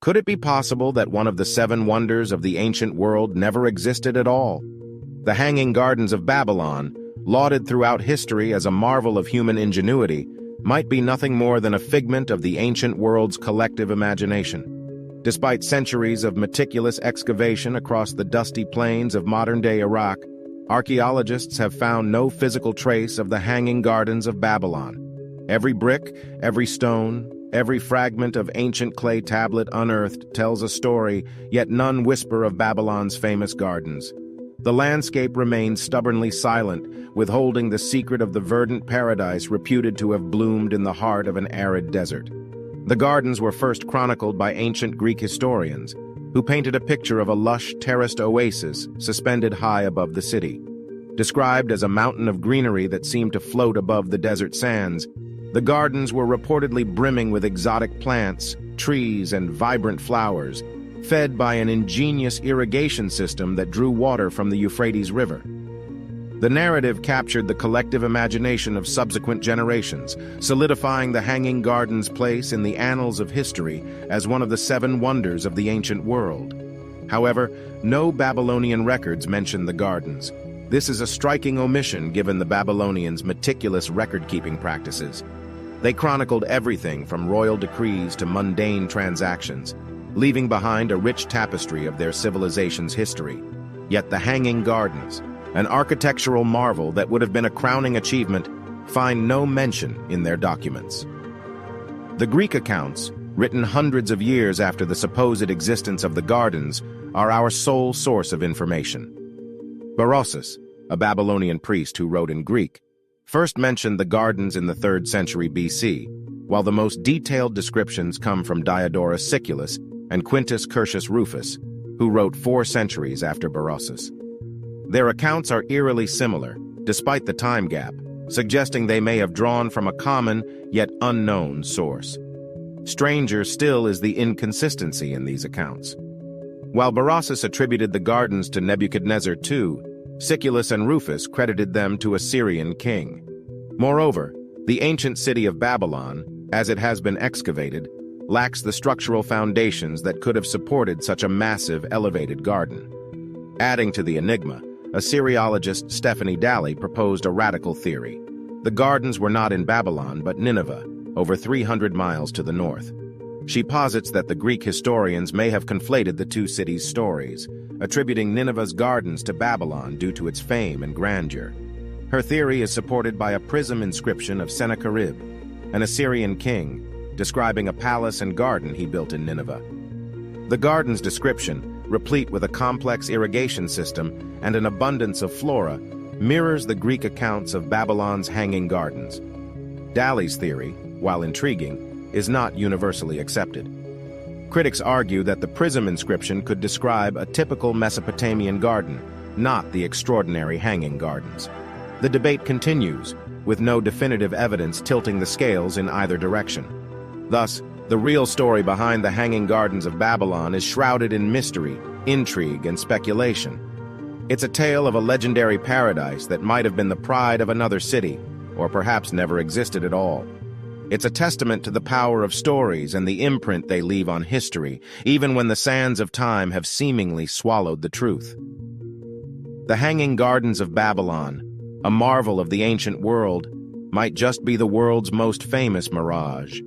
Could it be possible that one of the seven wonders of the ancient world never existed at all? The Hanging Gardens of Babylon, lauded throughout history as a marvel of human ingenuity, might be nothing more than a figment of the ancient world's collective imagination. Despite centuries of meticulous excavation across the dusty plains of modern-day Iraq, archaeologists have found no physical trace of the Hanging Gardens of Babylon. Every brick, every stone, every fragment of ancient clay tablet unearthed tells a story, yet none whisper of Babylon's famous gardens. The landscape remains stubbornly silent, withholding the secret of the verdant paradise reputed to have bloomed in the heart of an arid desert. The gardens were first chronicled by ancient Greek historians, who painted a picture of a lush, terraced oasis suspended high above the city. Described as a mountain of greenery that seemed to float above the desert sands, the gardens were reportedly brimming with exotic plants, trees, and vibrant flowers, fed by an ingenious irrigation system that drew water from the Euphrates River. The narrative captured the collective imagination of subsequent generations, solidifying the Hanging Gardens' place in the annals of history as one of the seven wonders of the ancient world. However, no Babylonian records mention the gardens. This is a striking omission given the Babylonians' meticulous record-keeping practices. They chronicled everything from royal decrees to mundane transactions, leaving behind a rich tapestry of their civilization's history. Yet the Hanging Gardens, an architectural marvel that would have been a crowning achievement, find no mention in their documents. The Greek accounts, written hundreds of years after the supposed existence of the gardens, are our sole source of information. Berossus, a Babylonian priest who wrote in Greek, first mentioned the gardens in the 3rd century BC, while the most detailed descriptions come from Diodorus Siculus and Quintus Curtius Rufus, who wrote 4 centuries after Berossus. Their accounts are eerily similar, despite the time gap, suggesting they may have drawn from a common yet unknown source. Stranger still is the inconsistency in these accounts. While Berossus attributed the gardens to Nebuchadnezzar II, Siculus and Rufus credited them to a Syrian king. Moreover, the ancient city of Babylon, as it has been excavated, lacks the structural foundations that could have supported such a massive, elevated garden. Adding to the enigma, Assyriologist Stephanie Daly proposed a radical theory. The gardens were not in Babylon but Nineveh, over 300 miles to the north. She posits that the Greek historians may have conflated the two cities' stories, attributing Nineveh's gardens to Babylon due to its fame and grandeur. Her theory is supported by a prism inscription of Sennacherib, an Assyrian king, describing a palace and garden he built in Nineveh. The garden's description, replete with a complex irrigation system and an abundance of flora, mirrors the Greek accounts of Babylon's Hanging Gardens. Daly's theory, while intriguing, is not universally accepted. Critics argue that the prism inscription could describe a typical Mesopotamian garden, not the extraordinary Hanging Gardens. The debate continues, with no definitive evidence tilting the scales in either direction. Thus, the real story behind the Hanging Gardens of Babylon is shrouded in mystery, intrigue, and speculation. It's a tale of a legendary paradise that might have been the pride of another city, or perhaps never existed at all. It's a testament to the power of stories and the imprint they leave on history, even when the sands of time have seemingly swallowed the truth. The Hanging Gardens of Babylon, a marvel of the ancient world, might just be the world's most famous mirage.